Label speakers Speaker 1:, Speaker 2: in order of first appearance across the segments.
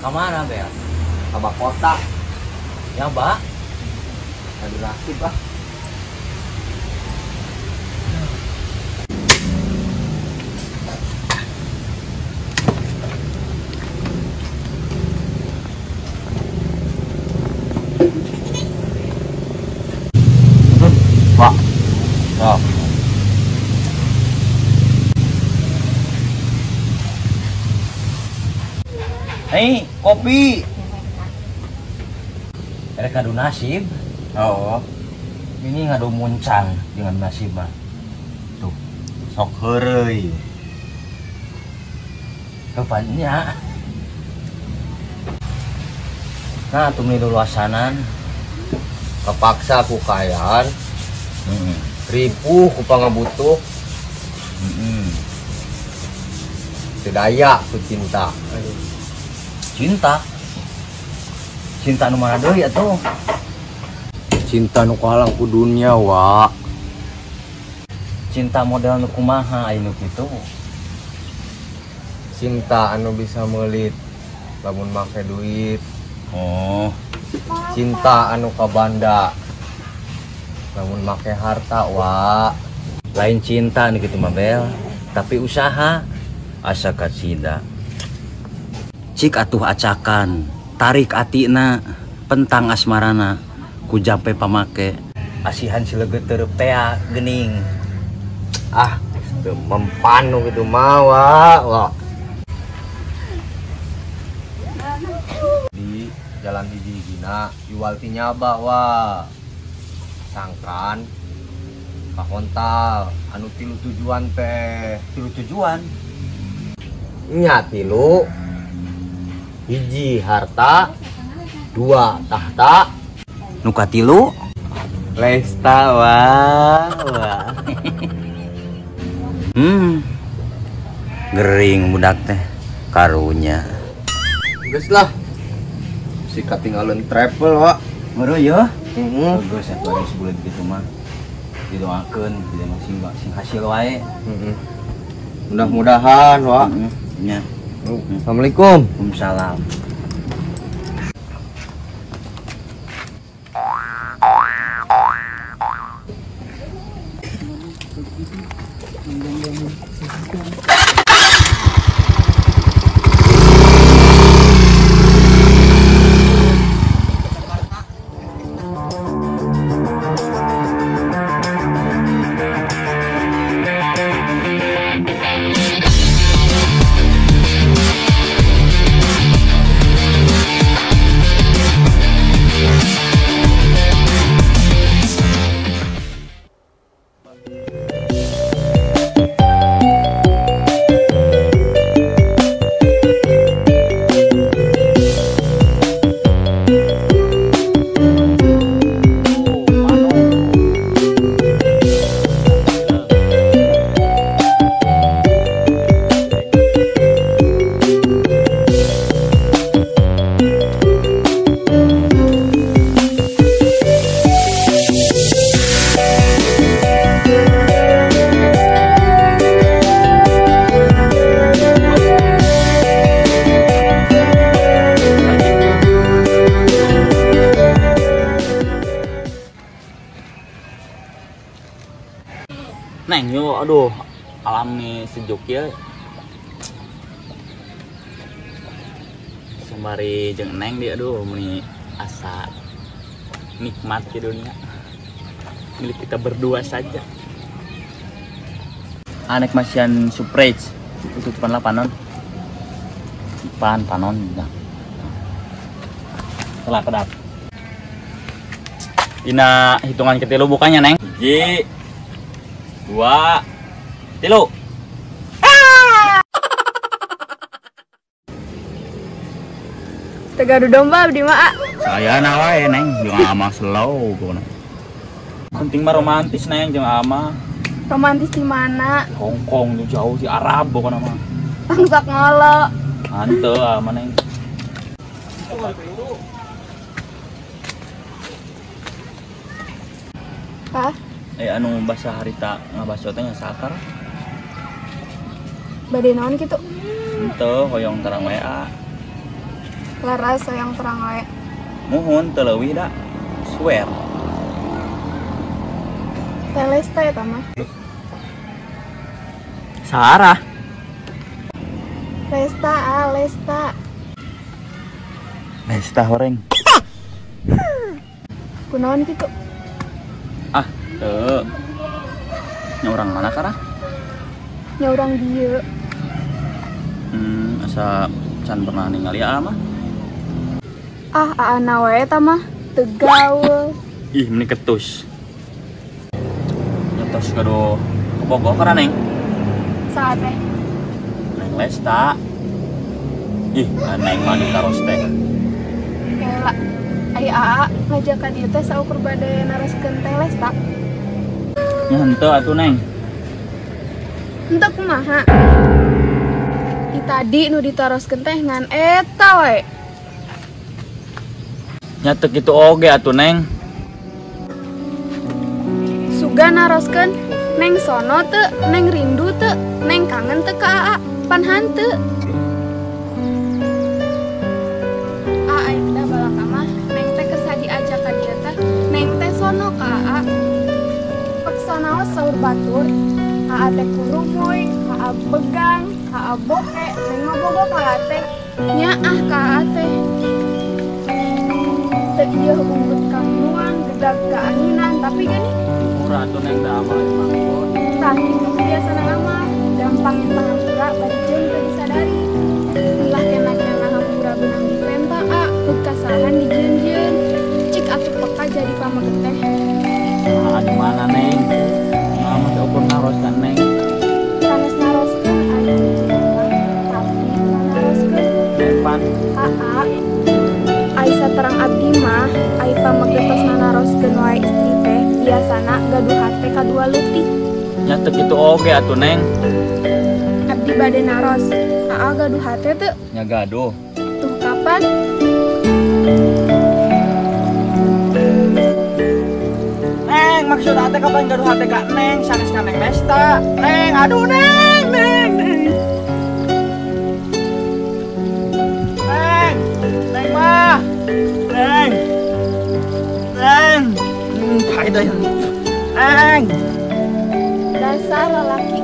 Speaker 1: Kemana Bel?
Speaker 2: Ke kota.
Speaker 1: Ya Mbak.
Speaker 2: Aduh nasib ah.
Speaker 1: Pak. Oh. Hei, kopi. Ada kado nasib.
Speaker 2: Oh,
Speaker 1: Ini ngadu muncang dengan nasib mah. Tuh,
Speaker 2: sok heureuy.
Speaker 1: kepannya. Nah, tuh nih dulu asanan.
Speaker 2: Kepaksa ku kayaan. Ripuh ku pangabutuh. Sedaya ku cinta.
Speaker 1: Cinta. Cinta nu mana deui atuh?
Speaker 2: Cinta nu kahalang ku dunia, wa.
Speaker 1: Cinta model nu kumaha anu kitu?
Speaker 2: Cinta anu bisa meulit lamun make duit.
Speaker 1: Oh,
Speaker 2: Cinta anu kabanda lamun make harta, wa.
Speaker 1: lain cinta nih gitu mah Bel, tapi usaha asa kasida. Cik atuh acakan, tarik atina, pentang asmarana, ku jampe pamake. Asihan sileget teu pea geuning.
Speaker 2: Ah, teu mempan nu kitu mah, wa. Di jalan hiji-hijina jual ti nyaba, wa. Sangkan kahontal anu tilu tujuan teh.
Speaker 1: Tilu tujuan.
Speaker 2: Nya tilu. Hiji harta, dua tahta,
Speaker 1: Nu katilu
Speaker 2: lesta, wa.
Speaker 1: Gering budak teh karunya.
Speaker 2: Geus lah. Si katinggalan travel, wa.
Speaker 1: Baru ya.
Speaker 2: Heeh.
Speaker 1: Bagus ya baru sebulan gitu mah. Didoakeun tidak sing hasil wae.
Speaker 2: Mudah-mudahan, wa.
Speaker 1: Nya.
Speaker 2: Assalamualaikum.
Speaker 1: Waalaikumsalam. Neng yo, aduh, alam nih sejuk ya. Sembari jeung Neng dia, aduh, meni asa nikmat di dunia. Milik kita berdua saja. Anek masian surprise, tutupan lah panon. Panon, nah. Telah kedap. Dina hitungan ketilu bukannya Neng? Hiji, 2, 3.
Speaker 3: Tegadu domba abdi mah.
Speaker 1: Saya nawae Neng, jeung ama slow guna. Penting mah romantis Neng jeung ama.
Speaker 3: Romantis di mana?
Speaker 1: Hongkong tuh jauh di Arab pokoknya mah.
Speaker 3: Tangsak ngolo.
Speaker 1: Hanteu ama Neng.
Speaker 3: Hah?
Speaker 1: Anu bahasa harita ngabaso teh nya sakar.
Speaker 3: Bade naon kitu?
Speaker 1: Henteu hoyong tarang WA.
Speaker 3: Laras yang terang we.
Speaker 1: Mohon teleuwih da. Swear.
Speaker 3: Telesta eta mah.
Speaker 1: Sarah.
Speaker 3: Lesta, Lesta.
Speaker 1: Lesta horeng.
Speaker 3: Kunaon gitu?
Speaker 1: Ah, teu. Nya urang mana kara?
Speaker 3: Nya urang dieu.
Speaker 1: Asa can pernah ningali mah.
Speaker 3: Ah, aana we eta mah teu gaul.
Speaker 1: Ih, meni ketus. Nyetos kado kebogo kara neng.
Speaker 3: Saat teh.
Speaker 1: Neng Lesta. Ih, neng mah ditaros teh.
Speaker 3: Kela. Ai aa ngajak ka dieu teh saukur bade naraskeun teh Lesta.
Speaker 1: Nya henteu atuh neng.
Speaker 3: Henteu kumaha? Di tadi nu ditaroskeun teh ngan eta we.
Speaker 1: Nya teu kitu oge atuh neng.
Speaker 3: Suga naroskeun neng sono teu, neng rindu teu, neng kangen teu ka aa, pan hanteu. Aa da balaka mah neng teh keur diajak ka dieu teh, neng teh sono ka aa. Paksa naos saur batur, aa teh kurumuy, aa begang, aa boke, neng mah bogo ka aa teh. Nya ah ka aa teh. Teu ieu umbut kanuan, gedag kaanginan, tapi gini
Speaker 1: Murah atuh neng da amal dimaksud.
Speaker 3: tah itu biasa nama gampangin pangampura bari jeung teu disadari ulah kena hampura benang di penta a kesahan di jeun-jeun cik atuh peka jadi pamaget teh
Speaker 1: Ah, di mana neng? Ah, masih ukur naros kan neng.
Speaker 3: sanes naroskeun aya tapi naroskeun
Speaker 1: Depan.
Speaker 3: aa ai saterang abdi mah ai pamaget tos naroskeun wae istri teh biasana gaduh hate kadua leutik.
Speaker 1: Nya teu kitu oge atuh neng.
Speaker 3: Abdi bade naros aa gaduh hate teu
Speaker 1: Nya gaduh.
Speaker 3: tuh kapan
Speaker 1: Neng, maksud ate kapan gaduh hate ka neng, sanes ka neng Lesta. Neng, aduh neng, neng, neng. Neng, neng mah. Neng. Neng. Kaidah yang Neng.
Speaker 3: dasar lalaki.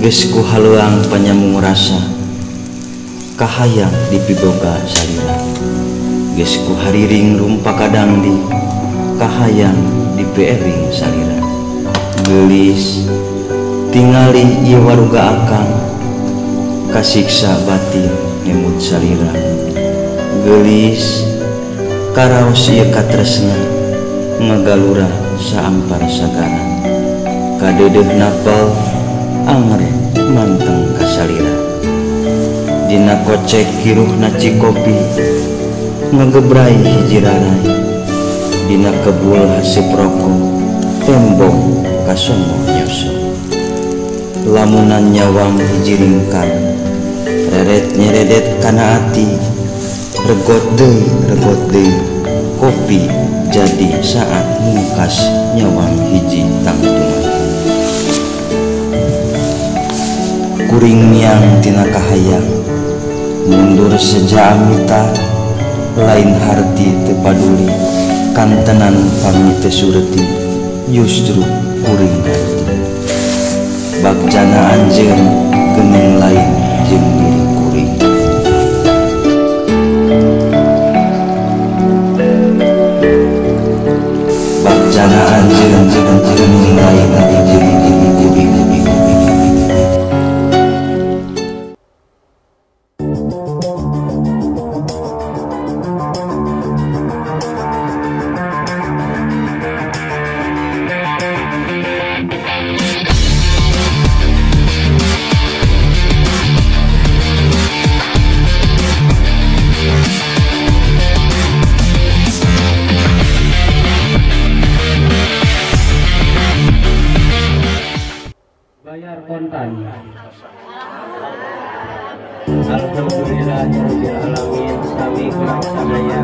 Speaker 1: Geus ku haluang panyambung rasa kahayang di piboga salira geus ku hariring rumpa kadang di kahayang di peering salira. Gelis tingali ieu waruga akang kasiksa batin nemut salira. Gelis karaos ieu katresna ngagalura saampar sagara. Kadeudeuh napal anger manteng kasalira. Dina kocek kiruhna cikopi ngagebrai hiji rarai. Dina kebul haseup rokok tembok kasongo nyoso. Lamunan nyawang hiji ringkar reret nyeredet kana ati. Regot deui kopi jadi saat mungkas nyawang hiji tangtungan. Kuring miang tina kahayang mundur seja amita lain harti teu paduli kantenan pami teu sureti justru kuring harti. Bagjana anjeun geuning lain jeung diri kuring. Bagjana anjeun geuning lain jeung diri kuring.
Speaker 4: Bayar kontan. Alhamdulillah rabbil alamin sami sadaya.